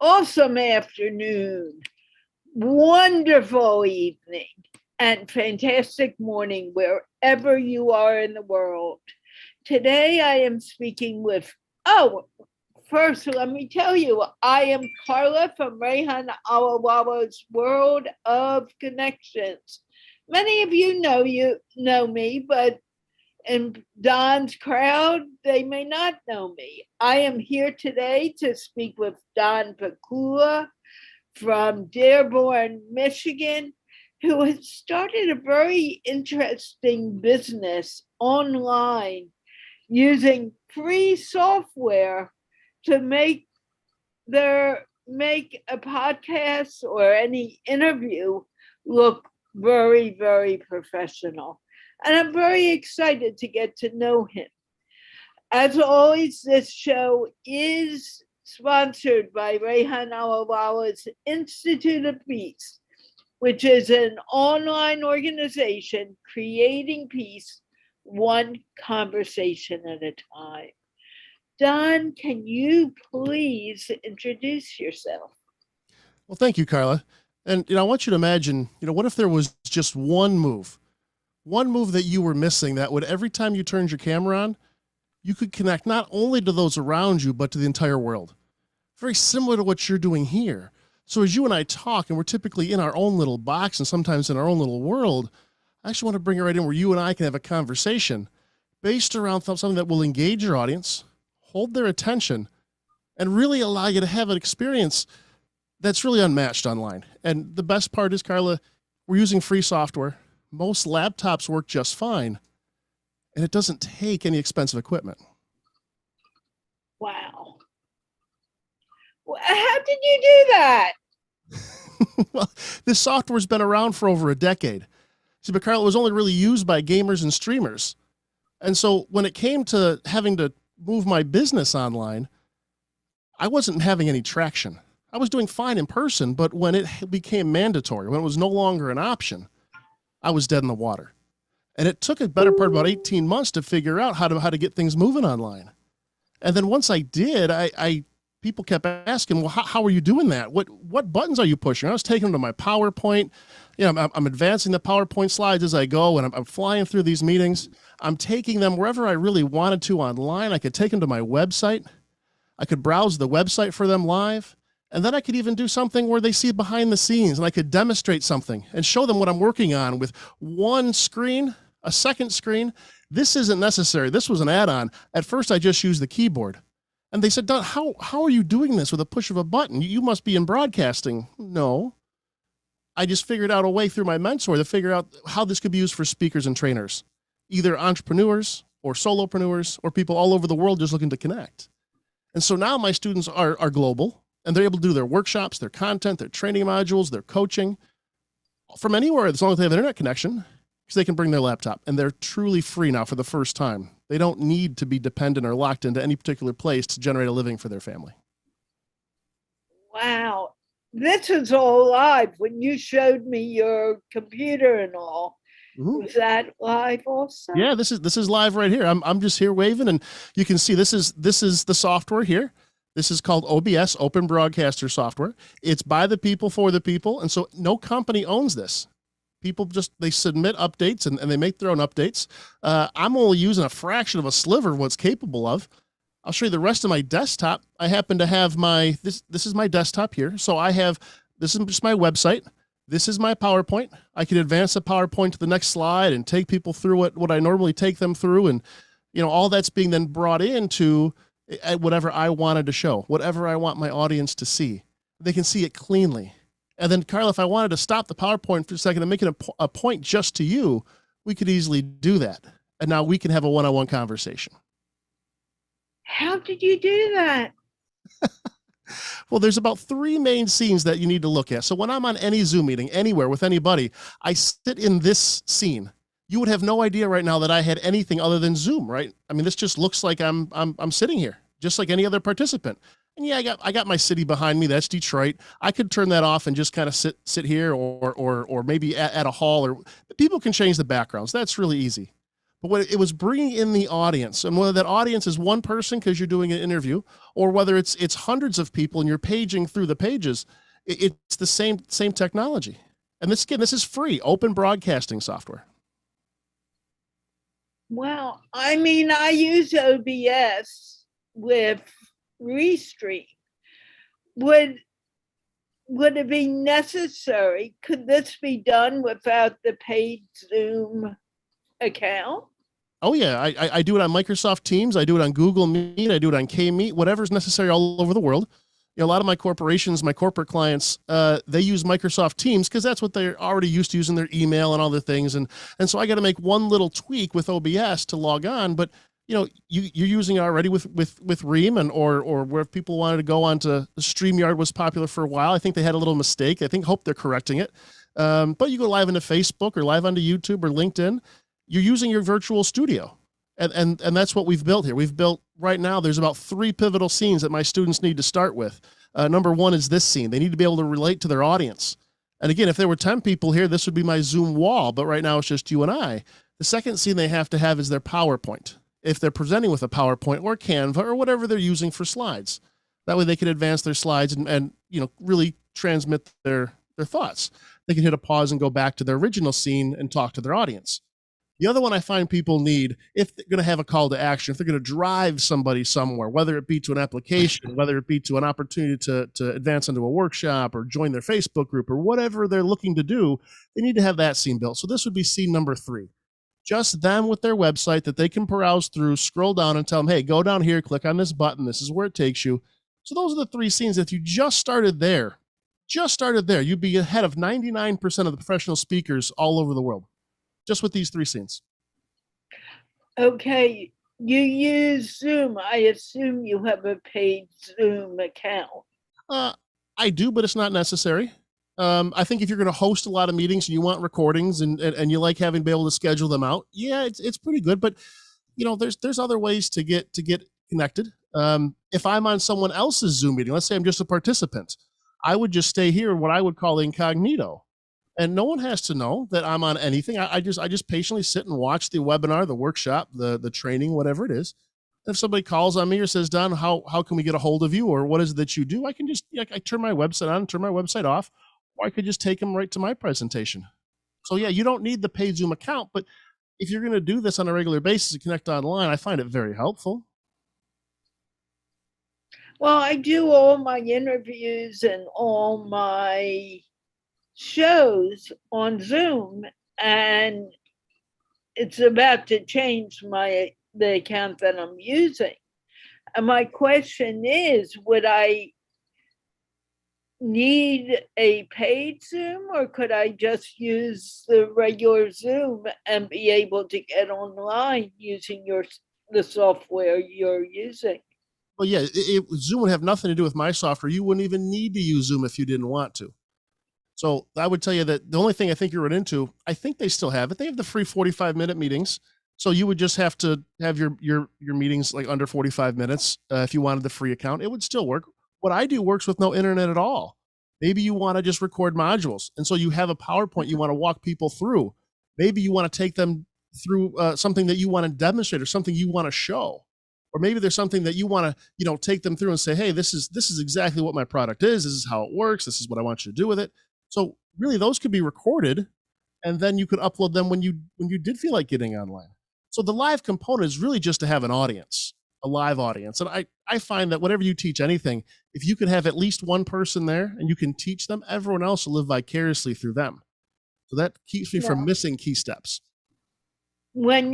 awesome afternoon, wonderful evening, and fantastic morning wherever you are in the world. Today I am speaking with, first let me tell you, I am Carla from Rehan, Allahwala's World of Connections. Many of you know me, but in Don's crowd, they may not know me. I am here today to speak with Don Pikula from Dearborn, Michigan, who has started a very interesting business online using free software to make a podcast or any interview look very, very professional. And I'm very excited to get to know him. As always, this show is sponsored by Rehan Allahwala's Institute of Peace, which is an online organization creating peace one conversation at a time. Don, can you please introduce yourself? Well, thank you, Carla. And I want you to imagine, what if there was just one move that you were missing that would, every time you turned your camera on, you could connect not only to those around you, but to the entire world. Very similar to what you're doing here. So as you and I talk, and we're typically in our own little box and sometimes in our own little world, I actually want to bring it right in where you and I can have a conversation based around something that will engage your audience, hold their attention, and really allow you to have an experience that's really unmatched online. And the best part is, Carla, we're using free software. Most laptops work just fine, and it doesn't take any expensive equipment. Wow. How did you do that? Well, this software's been around for over a decade. See, but Carla, it was only really used by gamers and streamers. And so when it came to having to move my business online, I wasn't having any traction. I was doing fine in person, but when it became mandatory, when it was no longer an option, I was dead in the water. And it took a better part of about 18 months to figure out how to get things moving online. And then once I did, people kept asking, well, how are you doing that? What buttons are you pushing? I was taking them to my PowerPoint. I'm advancing the PowerPoint slides as I go, and I'm flying through these meetings. I'm taking them wherever I really wanted to online. I could take them to my website. I could browse the website for them live. And then I could even do something where they see behind the scenes, and I could demonstrate something and show them what I'm working on with one screen, a second screen. This isn't necessary. This was an add-on. At first, I just used the keyboard. And they said, Don, how are you doing this with a push of a button? You must be in broadcasting. No. I just figured out a way through my mentor to figure out how this could be used for speakers and trainers, either entrepreneurs or solopreneurs or people all over the world just looking to connect. And so now my students are global. And they're able to do their workshops, their content, their training modules, their coaching from anywhere, as long as they have an internet connection, because they can bring their laptop. And they're truly free now for the first time. They don't need to be dependent or locked into any particular place to generate a living for their family. Wow. This was all live when you showed me your computer and all. Mm-hmm. Was that live also? Yeah, this is live right here. I'm just here waving, and you can see this is the software here. This is called OBS, Open Broadcaster Software. It's by the people for the people. And so no company owns this. People they submit updates and they make their own updates. I'm only using a fraction of a sliver of what's capable of. I'll show you the rest of my desktop. I happen to have this is my desktop here. So this is just my website. This is my PowerPoint. I can advance the PowerPoint to the next slide and take people through what I normally take them through. And, all that's being then brought into whatever I wanted to show, whatever I want my audience to see. They can see it cleanly. And then, Carla, if I wanted to stop the PowerPoint for a second and make it a point just to you, we could easily do that. And now we can have a one-on-one conversation. How did you do that? Well, there's about 3 main scenes that you need to look at. So when I'm on any Zoom meeting, anywhere with anybody, I sit in this scene. You would have no idea right now that I had anything other than Zoom, right? I mean, this just looks like I'm sitting here, just like any other participant. And yeah, I got my city behind me. That's Detroit. I could turn that off and just kind of sit here or maybe at a hall, or people can change the backgrounds. That's really easy. But what it was bringing in the audience, and whether that audience is one person because you're doing an interview, or whether it's hundreds of people and you're paging through the pages, it's the same technology. And this is free, open broadcasting software. Well, I mean, I use OBS with Restream. Would it be necessary? Could this be done without the paid Zoom account? Oh yeah, I do it on Microsoft Teams. I do it on Google Meet. I do it on K-Meet, whatever's necessary all over the world. You know, a lot of my corporations, my corporate clients, they use Microsoft Teams because that's what they're already used to using their email and all the things. And so I got to make one little tweak with OBS to log on. But you know, you're using it already with Rehan or where people wanted to go on to StreamYard was popular for a while. I think they had a little mistake. Hope they're correcting it. But you go live into Facebook or live onto YouTube or LinkedIn. You're using your virtual studio. And that's what we've built here. We've built right now, there's about 3 pivotal scenes that my students need to start with. Number 1 is this scene. They need to be able to relate to their audience. And again, if there were 10 people here, this would be my Zoom wall, but right now it's just you and I. The second scene they have to have is their PowerPoint. If they're presenting with a PowerPoint or Canva or whatever they're using for slides. That way they can advance their slides and you know, really transmit their thoughts. They can hit a pause and go back to their original scene and talk to their audience. The other one I find people need, if they're going to have a call to action, if they're going to drive somebody somewhere, whether it be to an application, whether it be to an opportunity to advance into a workshop or join their Facebook group or whatever they're looking to do, they need to have that scene built. So this would be scene number 3. Just them with their website that they can browse through, scroll down and tell them, hey, go down here, click on this button. This is where it takes you. So those are the 3 scenes. If you just started there, you'd be ahead of 99% of the professional speakers all over the world. Just with these 3 scenes. Okay, you use Zoom. I assume you have a paid Zoom account. I do, but it's not necessary. I think if you're going to host a lot of meetings and you want recordings and you like having to be able to schedule them out, yeah, it's pretty good. But you know, there's other ways to get connected. If I'm on someone else's Zoom meeting, let's say I'm just a participant, I would just stay here in what I would call incognito. And no one has to know that I'm on anything. I just patiently sit and watch the webinar, the workshop, the training, whatever it is. If somebody calls on me or says, Don, how can we get a hold of you? Or what is it that you do? I can just, I turn my website on, turn my website off, or I could just take them right to my presentation. So yeah, you don't need the paid Zoom account, but if you're going to do this on a regular basis and connect online, I find it very helpful. Well, I do all my interviews and all my shows on Zoom, and it's about to change the account that I'm using. And my question is, would I need a paid Zoom, or could I just use the regular Zoom and be able to get online using the software you're using? Well, yeah, Zoom would have nothing to do with my software. You wouldn't even need to use Zoom if you didn't want to. So I would tell you that the only thing I think you're into, I think they still have it. They have the free 45-minute meetings. So you would just have to have your meetings like under 45 minutes. If you wanted the free account, it would still work. What I do works with no internet at all. Maybe you want to just record modules. And so you have a PowerPoint you want to walk people through. Maybe you want to take them through something that you want to demonstrate or something you want to show. Or maybe there's something that you want to, take them through and say, hey, this is exactly what my product is. This is how it works. This is what I want you to do with it. So really those could be recorded and then you could upload them when you did feel like getting online. So the live component is really just to have an audience, a live audience. And I find that whenever you teach anything, if you can have at least one person there and you can teach them, everyone else will live vicariously through them. So that keeps me from missing key steps. With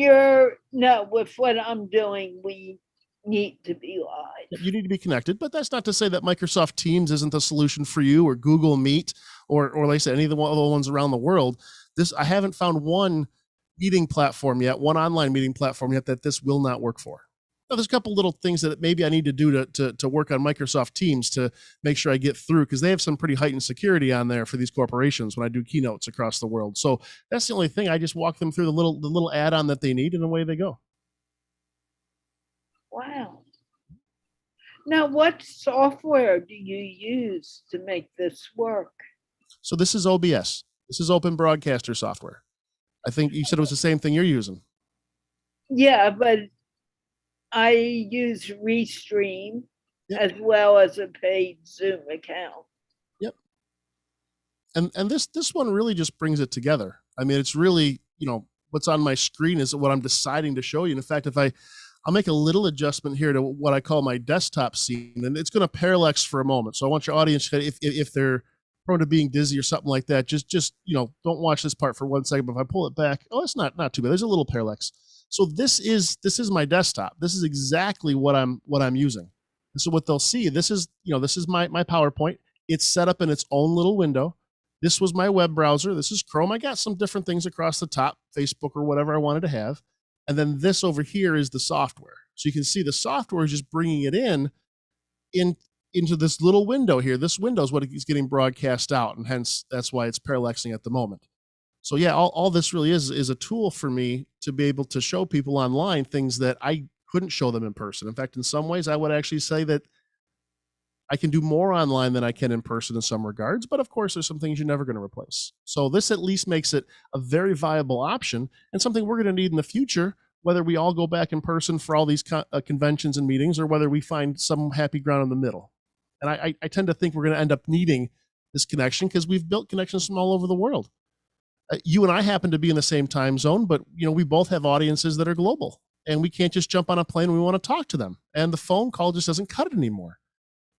what I'm doing, we need to be live. You need to be connected, but that's not to say that Microsoft Teams isn't the solution for you, or Google Meet, or like I said, any of the other ones around the world. I haven't found one meeting platform yet, one online meeting platform yet that this will not work for. Now, there's a couple little things that maybe I need to do to work on Microsoft Teams to make sure I get through, because they have some pretty heightened security on there for these corporations when I do keynotes across the world. So that's the only thing. I just walk them through the little add-on that they need, and away they go. Wow. Now, what software do you use to make this work? So this is OBS. This is Open Broadcaster software. I think you said it was the same thing you're using. Yeah, but I use Restream Yep. as well as a paid Zoom account. Yep. And this one really just brings it together. I mean, it's really, what's on my screen is what I'm deciding to show you. And in fact, I'll make a little adjustment here to what I call my desktop scene, and it's going to parallax for a moment. So I want your audience, if they're prone to being dizzy or something like that, just don't watch this part for 1 second. But if I pull it back, oh, it's not too bad. There's a little parallax. So this is my desktop. This is exactly what I'm using. And so what they'll see, this is my PowerPoint. It's set up in its own little window. This was my web browser. This is Chrome. I got some different things across the top, Facebook or whatever I wanted to have. And then this over here is the software. So you can see the software is just bringing it into this little window here. This window is what is getting broadcast out, and hence that's why it's parallaxing at the moment. So yeah, all this really is a tool for me to be able to show people online things that I couldn't show them in person. In fact, in some ways, I would actually say that I can do more online than I can in person in some regards, but of course, there's some things you're never going to replace. So this at least makes it a very viable option and something we're going to need in the future, whether we all go back in person for all these conventions and meetings or whether we find some happy ground in the middle. And I tend to think we're going to end up needing this connection because we've built connections from all over the world. You and I happen to be in the same time zone, but we both have audiences that are global, and we can't just jump on a plane when we want to talk to them. And the phone call just doesn't cut it anymore.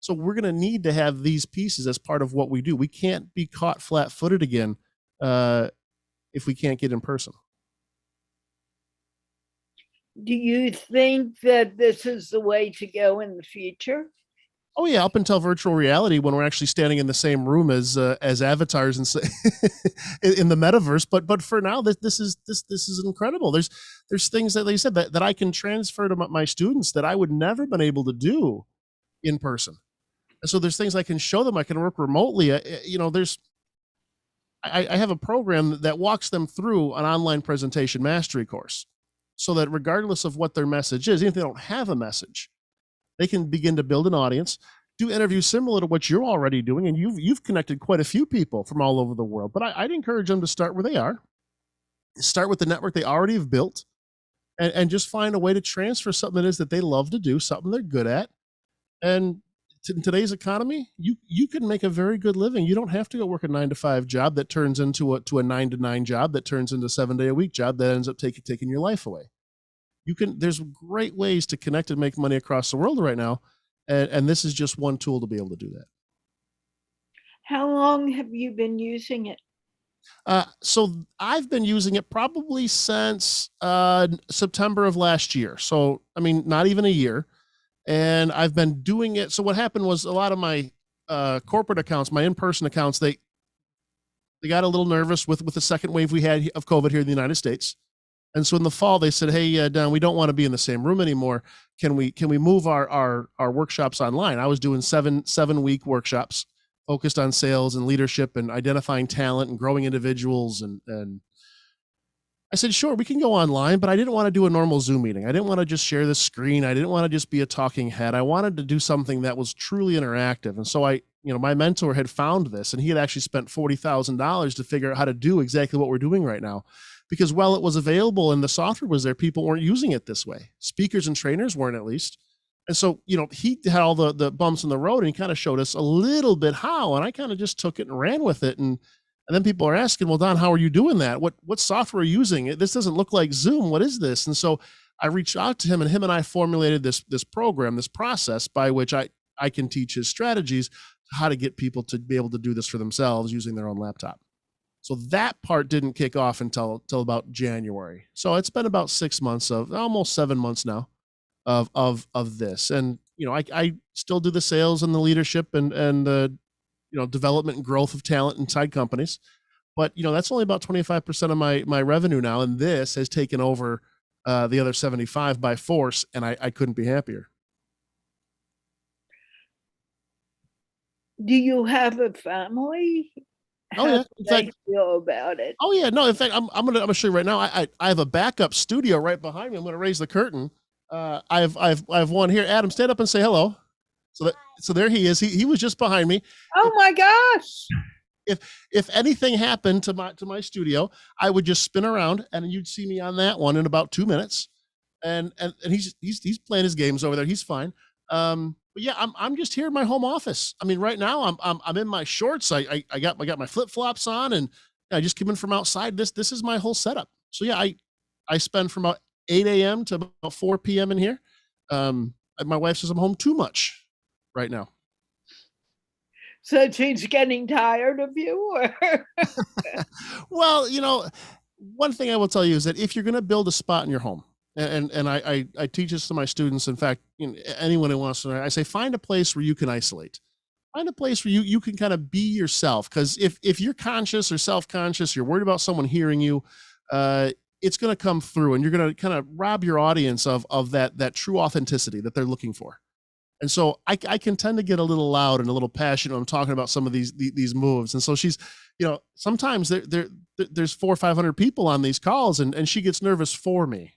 So we're going to need to have these pieces as part of what we do. We can't be caught flat-footed again if we can't get in person. Do you think that this is the way to go in the future? Oh yeah, up until virtual reality, when we're actually standing in the same room as avatars and in the metaverse. But for now, this is incredible. There's things that they said that I can transfer to my students that I would never been able to do in person. And so there's things I can show them. I can work remotely. I have a program that walks them through an online presentation mastery course, so that regardless of what their message is, even if they don't have a message, they can begin to build an audience, do interviews similar to what you're already doing, and you've connected quite a few people from all over the world. But I'd encourage them to start where they are, start with the network they already have built, and just find a way to transfer something that is that they love to do, something they're good at. And in today's economy, you can make a very good living. You don't have to go work a 9-to-5 job that turns into a 9-to-9 job that turns into a 7-day-a-week job that ends up taking your life away. There's great ways to connect and make money across the world right now. And this is just one tool to be able to do that. How long have you been using it? So I've been using it probably since September of last year. So, I mean, not even a year. And I've been doing it. So what happened was a lot of my corporate accounts, my in-person accounts, they got a little nervous with the second wave we had of COVID here in the United States. And so in the fall, they said, "Hey, Don, we don't want to be in the same room anymore. Can we move our workshops online?" I was doing 7-week workshops focused on sales and leadership and identifying talent and growing individuals. And I said, "Sure, we can go online," but I didn't want to do a normal Zoom meeting. I didn't want to just share the screen. I didn't want to just be a talking head. I wanted to do something that was truly interactive. And so my mentor had found this, and he had actually spent $40,000 to figure out how to do exactly what we're doing right now. Because while it was available and the software was there, people weren't using it this way. Speakers and trainers weren't, at least. And so, he had all the bumps in the road, and he kind of showed us a little bit how, and I kind of just took it and ran with it. And then people are asking, "Well, Don, how are you doing that? What software are you using? This doesn't look like Zoom. What is this?" And so I reached out to him, and him and I formulated this program, this process by which I can teach his strategies, how to get people to be able to do this for themselves using their own laptop. So that part didn't kick off until about January. So it's been about 6 months, of almost 7 months now of this. And, I still do the sales and the leadership and the, development and growth of talent inside companies. But, that's only about 25% of my revenue now. And this has taken over the other 75 by force. And I couldn't be happier. Do you have a family? How yeah. do they feel about it? Oh yeah, no. In fact, I'm gonna show you right now. I have a backup studio right behind me. I'm gonna raise the curtain. I have one here. Adam, stand up and say hello. So there he is. He was just behind me. Oh my gosh! If anything happened to my studio, I would just spin around and you'd see me on that one in about 2 minutes. and he's playing his games over there. He's fine. But yeah, I'm just here in my home office. I mean, right now I'm in my shorts. I got my flip flops on, and I just came in from outside. This is my whole setup. So yeah, I spend from about 8 a.m. to about 4 p.m. in here. My wife says I'm home too much right now. So she's getting tired of you, or Well, one thing I will tell you is that if you're going to build a spot in your home, and I teach this to my students. In fact, anyone who wants to, I say, find a place where you can isolate. Find a place where you can kind of be yourself. Because if you're conscious or self-conscious, you're worried about someone hearing you, it's going to come through, and you're going to kind of rob your audience of that true authenticity that they're looking for. And so I can tend to get a little loud and a little passionate when I'm talking about some of these moves. And so she's, sometimes there's 400 or 500 people on these calls, and she gets nervous for me.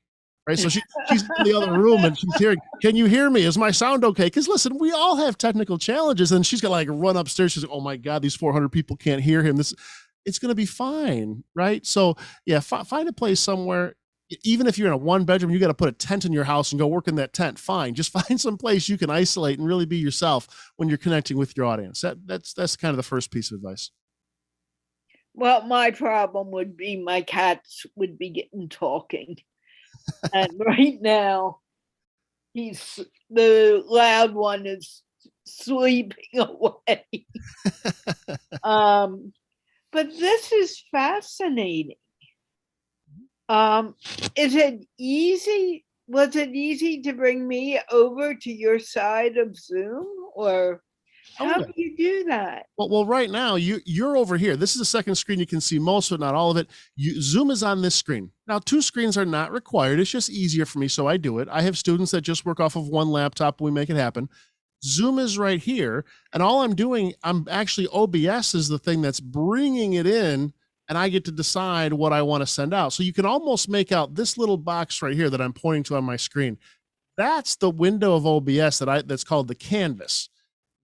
Right. So she's in the other room, and she's hearing, can you hear me? Is my sound okay? Because listen, we all have technical challenges, and she's got to like run upstairs. She's like, oh my God, these 400 people can't hear him. It's going to be fine. Right. So yeah, find a place somewhere. Even if you're in a one bedroom, you got to put a tent in your house and go work in that tent. Fine. Just find some place you can isolate and really be yourself when you're connecting with your audience. That's kind of the first piece of advice. well, my problem would be my cats would be getting talking. And right now, the loud one is sleeping away. But this is fascinating. Is it easy? Was it easy to bring me over to your side of Zoom, or how do you do that? Well, right now you're over here. This is the second screen. You can see most of it, not all of it. Zoom is on this screen. Now, two screens are not required. It's just easier for me, so I do it. I have students that just work off of one laptop. We make it happen. Zoom is right here, and all I'm doing, I'm actually, OBS is the thing that's bringing it in, and I get to decide what I want to send out. So you can almost make out this little box right here that I'm pointing to on my screen. That's the window of OBS that's called the canvas.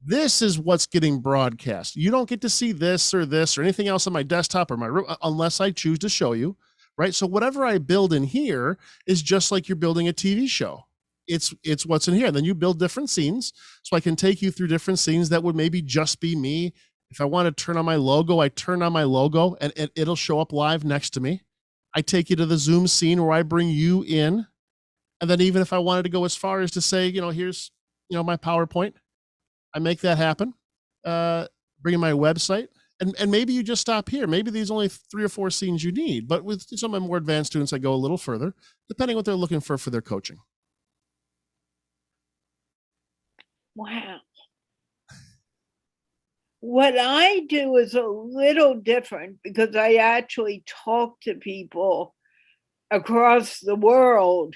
This is what's getting broadcast. You don't get to see this or anything else on my desktop or my room unless I choose to show you, right? So whatever I build in here is just like you're building a TV show. It's what's in here. Then you build different scenes. So I can take you through different scenes that would maybe just be me. If I want to turn on my logo, I turn on my logo, and it'll show up live next to me. I take you to the Zoom scene where I bring you in. And then even if I wanted to go as far as to say, here's, my PowerPoint, I make that happen. Bring in my website, and maybe you just stop here. Maybe these only 3 or 4 scenes you need, but with some of my more advanced students, I go a little further, depending what they're looking for their coaching. Wow. What I do is a little different because I actually talk to people across the world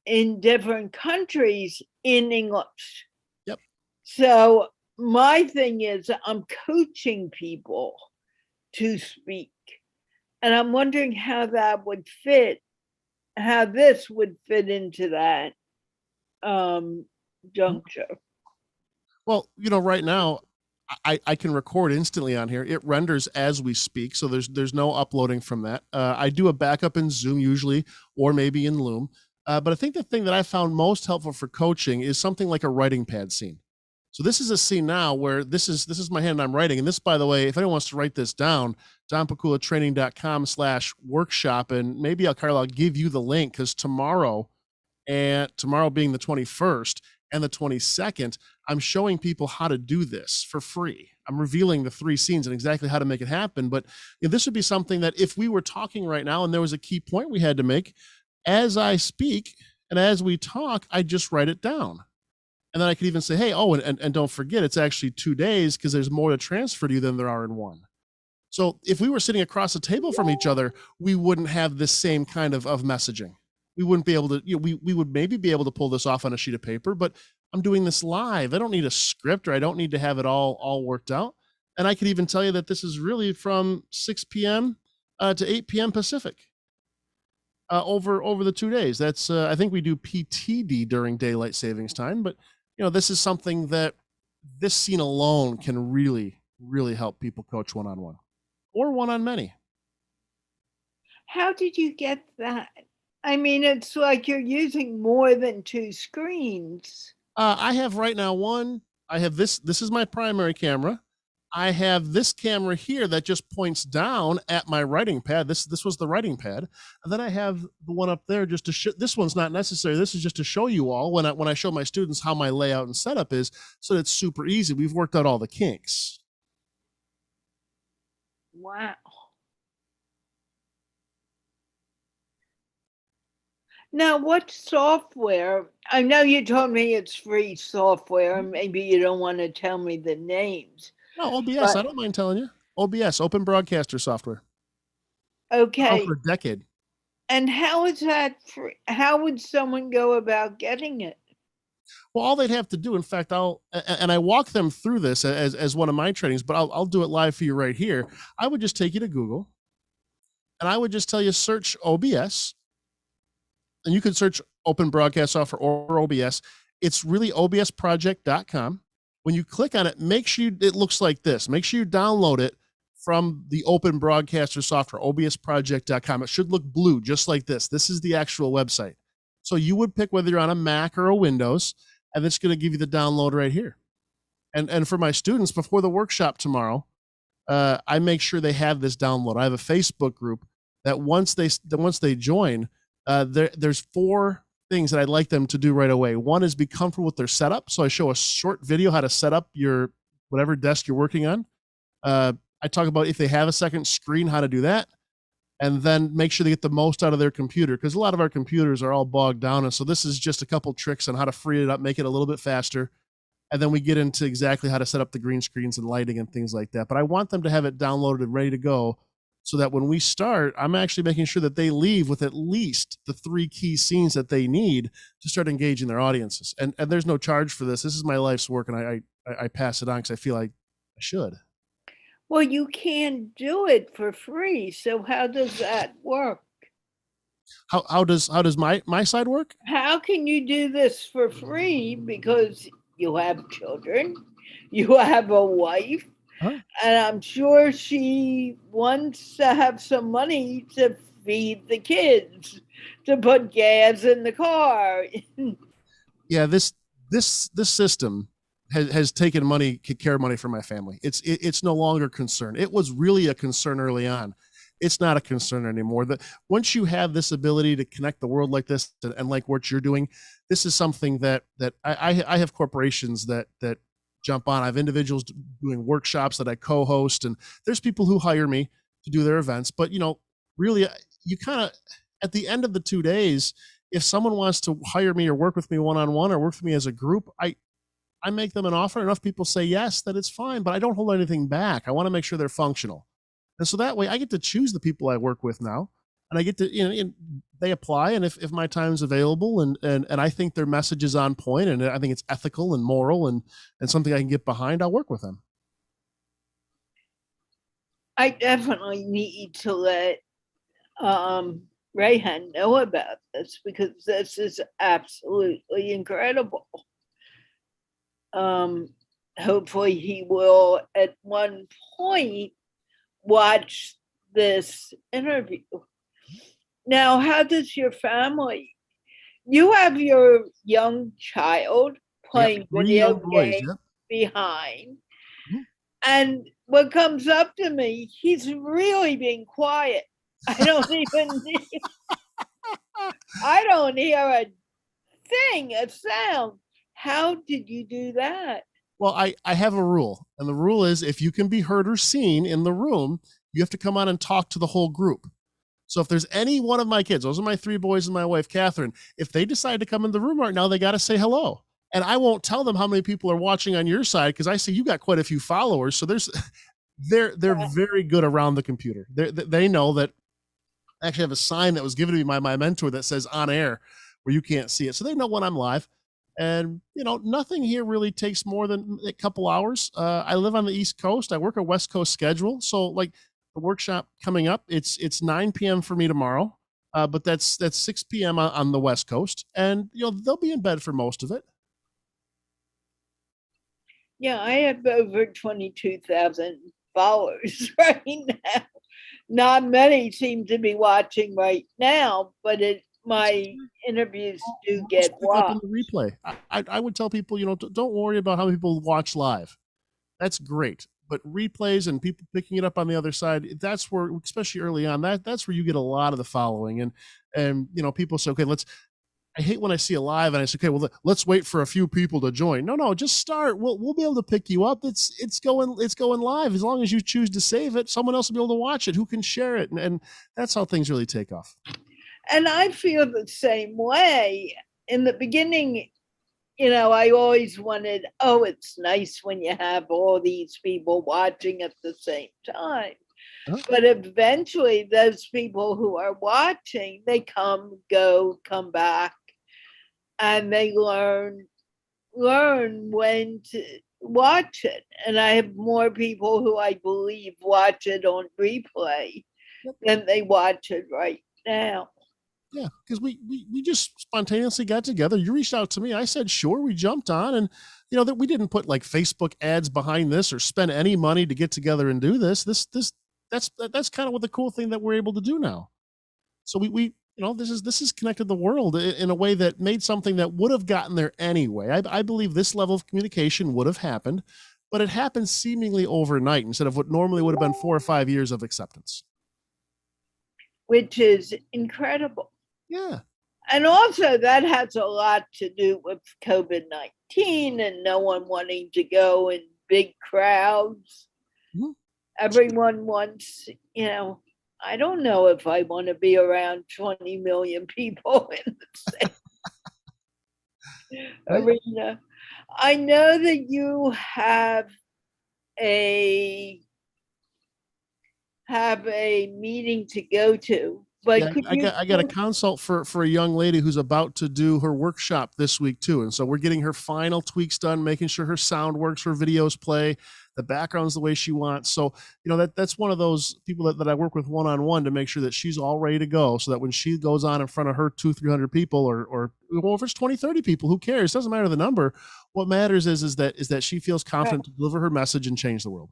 in different countries in English. Yep. So my thing is I'm coaching people to speak. And I'm wondering how that would fit, how this would fit into that juncture. Well, right now, I can record instantly on here. It renders as we speak, so there's no uploading from that. I do a backup in Zoom usually, or maybe in Loom. But I think the thing that I found most helpful for coaching is something like a writing pad scene. So this is a scene now where this is my hand and I'm writing. And this, by the way, if anyone wants to write this down, donpikulatraining.com/workshop, and maybe Carla, I'll give you the link, because tomorrow being the 21st and the 22nd, I'm showing people how to do this for free. I'm revealing the 3 scenes and exactly how to make it happen. But this would be something that if we were talking right now and there was a key point we had to make, as I speak and as we talk, I just write it down. And then I could even say, hey, and don't forget, it's actually 2 days because there's more to transfer to you than there are in one. So if we were sitting across the table from each other, we wouldn't have this same kind of messaging. We wouldn't be able to, we would maybe be able to pull this off on a sheet of paper, but I'm doing this live. I don't need a script, or I don't need to have it all worked out. And I could even tell you that this is really from 6 p.m. To 8 p.m. Pacific over the 2 days. That's, I think we do PTD during daylight savings time, but this is something that this scene alone can really, really help people coach one-on-one or one-on-many. How did you get that? I mean, it's like you're using more than two screens. I have right now one. I have this is my primary camera. I have this camera here that just points down at my writing pad. This was the writing pad, and then I have the one up there just to show. This one's not necessary. This is just to show you all when I show my students how my layout and setup is, so it's super easy. We've worked out all the kinks. Wow. Now, what software? I know you told me it's free software, and maybe you don't want to tell me the names. No, OBS. But I don't mind telling you. OBS, Open Broadcaster Software. okay, For a decade. and how is that free? How would someone go about getting it? Well, all they'd have to do, in fact, I walk them through this as one of my trainings, but I'll do it live for you right here. I would just take you to Google, and I would just tell you search OBS, and you can search Open Broadcast Software or OBS. It's really obsproject.com. When you click on it, make sure it looks like this. Make sure you download it from the Open Broadcaster Software, obsproject.com. It should look blue, just like this. This is the actual website. So you would pick whether you're on a Mac or a Windows, and it's going to give you the download right here. And for my students, before the workshop tomorrow, I make sure they have this download. I have a Facebook group that once they join, there's 4 things that I'd like them to do right away. One is be comfortable with their setup. So I show a short video how to set up your whatever desk you're working on. I talk about if they have a second screen, how to do that. And then make sure they get the most out of their computer, because a lot of our computers are all bogged down. And so this is just a couple tricks on how to free it up, make it a little bit faster. And then we get into exactly how to set up the green screens and lighting and things like that. But I want them to have it downloaded and ready to go, so that when we start, I'm actually making sure that they leave with at least the 3 key scenes that they need to start engaging their audiences. And there's no charge for this. This is my life's work, and I pass it on because I feel like I should. Well, you can't do it for free. So how does that work? How does my side work? How can you do this for free? Because you have children, you have a wife, Huh? and I'm sure she wants to have some money to feed the kids, to put gas in the car. Yeah, this system has taken care of money for my family. It's no longer a concern. It was really a concern early on. It's not a concern anymore. That once you have this ability to connect the world like this, and like what you're doing, this is something that I have corporations that jump on. I have individuals doing workshops that I co-host, and there's people who hire me to do their events. But really, you kind of, at the end of the 2 days, if someone wants to hire me or work with me one-on-one or work with me as a group, I make them an offer. Enough people say yes, that it's fine, but I don't hold anything back. I want to make sure they're functional. And so that way I get to choose the people I work with now, and I get to, they apply. And if my time's available and I think their message is on point, and I think it's ethical and moral and something I can get behind, I'll work with them. I definitely need to let Rehan know about this, because this is absolutely incredible. Hopefully he will at one point watch this interview. Now, how does your family? You have your young child playing video games behind. Mm-hmm. And what comes up to me, he's really being quiet. I don't hear a thing, a sound. How did you do that? Well, I have a rule, and the rule is if you can be heard or seen in the room, you have to come on and talk to the whole group. So if there's any one of my kids, those are my 3 boys and my wife, Catherine, if they decide to come in the room right now, they got to say hello. And I won't tell them how many people are watching on your side, because I see you got quite a few followers. So they're very good around the computer. They know that. I actually have a sign that was given to me by my mentor that says on air, where you can't see it. So they know when I'm live. And, nothing here really takes more than a couple hours. I live on the East Coast. I work a West Coast schedule. So like the workshop coming up, it's 9 p.m. for me tomorrow. But that's 6 p.m. on the West Coast. And, they'll be in bed for most of it. Yeah, I have over 22,000 followers right now. Not many seem to be watching right now, but it my interviews do Just get pick up in watched. the replay. I would tell people, don't worry about how many people watch live. That's great. But replays and people picking it up on the other side, that's where, especially early on, that's where you get a lot of the following. And people say, okay, I hate when I see a live and I say, okay, well, let's wait for a few people to join. No, just start. We'll be able to pick you up. It's going live. As long as you choose to save it, someone else will be able to watch it, who can share it. And that's how things really take off. And I feel the same way. In the beginning, I always wanted, it's nice when you have all these people watching at the same time. Uh-huh. But eventually, those people who are watching, they come back, and they learn when to watch it. And I have more people who I believe watch it on replay than they watch it right now. Yeah, because we just spontaneously got together. You reached out to me. I said, sure. We jumped on, and that we didn't put like Facebook ads behind this or spend any money to get together and do this. That's kind of what the cool thing that we're able to do now. So we this is connected the world in a way that made something that would have gotten there anyway. I believe this level of communication would have happened, but it happened seemingly overnight instead of what normally would have been 4 or 5 years of acceptance. Which is incredible. Yeah. And also that has a lot to do with COVID-19 and no one wanting to go in big crowds. Mm-hmm. Everyone wants, I don't know if I want to be around 20 million people in the same arena. I know that you have a meeting to go to. But yeah, I got a consult for a young lady who's about to do her workshop this week too. And so we're getting her final tweaks done, making sure her sound works, her videos play, the background's the way she wants. So, that's one of those people that I work with one-on-one to make sure that she's all ready to go so that when she goes on in front of her 200-300 people or if it's 20-30 people, who cares? It doesn't matter the number. What matters is that she feels confident to deliver her message and change the world.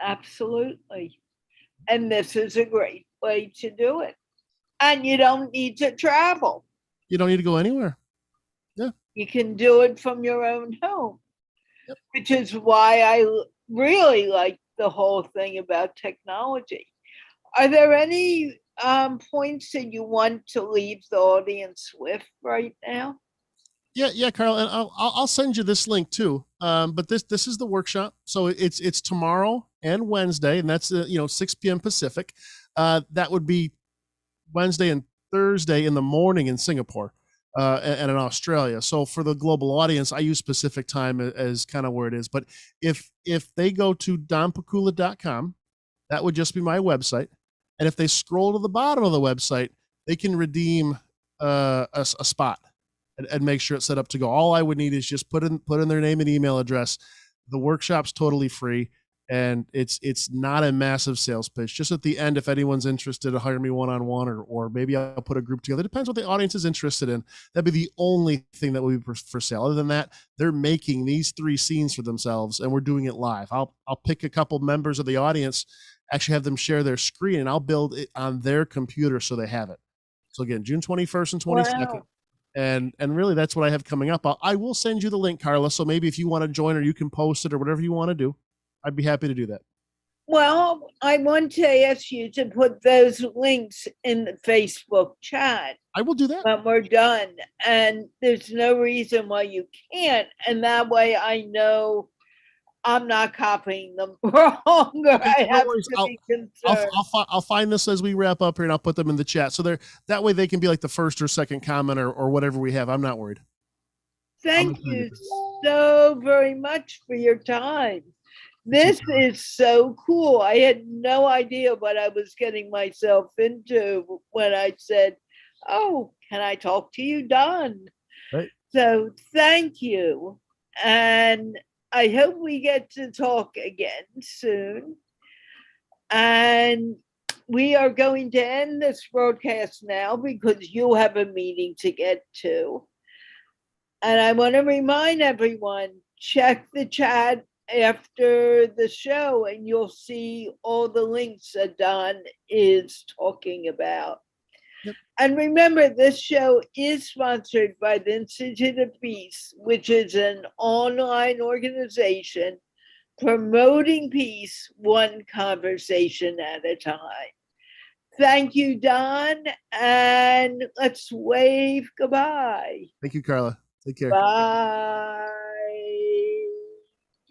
Absolutely. And this is a great way to do it. And you don't need to travel. You don't need to go anywhere. Yeah. You can do it from your own home, which is why I really like the whole thing about technology. Are there any points that you want to leave the audience with right now? Yeah, Carla, and I'll send you this link too. But this is the workshop, so it's tomorrow and Wednesday, and that's 6 p.m. Pacific. That would be Wednesday and Thursday in the morning in Singapore and in Australia. So for the global audience, I use Pacific time as kind of where it is. But if they go to donpikula.com, that would just be my website. And if they scroll to the bottom of the website, they can redeem a spot and make sure it's set up to go. All I would need is just put in their name and email address. The workshop's totally free, and it's not a massive sales pitch. Just at the end, if anyone's interested to hire me one-on-one, or maybe I'll put a group together. It depends what the audience is interested in. That'd be the only thing that would be for sale. Other than that, they're making these 3 scenes for themselves, and we're doing it live. I'll pick a couple members of the audience, actually have them share their screen, and I'll build it on their computer so they have it. So again, June 21st and 22nd. Wow. And really, that's what I have coming up. I will send you the link, Carla. So maybe if you want to join, or you can post it, or whatever you want to do, I'd be happy to do that. Well, I want to ask you to put those links in the Facebook chat. I will do that when we're done. And there's no reason why you can't. And that way I know I'm not copying them wrong, or I have to be concerned. I'll find this as we wrap up here, and I'll put them in the chat. So that way they can be like the first or second comment or whatever we have. I'm not worried. Thank you so very much for your time. This is so cool. I had no idea what I was getting myself into when I said, oh, can I talk to you, Don? Right. So thank you. And I hope we get to talk again soon. And we are going to end this broadcast now because you have a meeting to get to. And I want to remind everyone, check the chat after the show and you'll see all the links that Don is talking about. Yep. And remember, this show is sponsored by the Institute of Peace, which is an online organization promoting peace one conversation at a time. Thank you, Don, and let's wave goodbye. Thank you, Carla. Take care. Bye.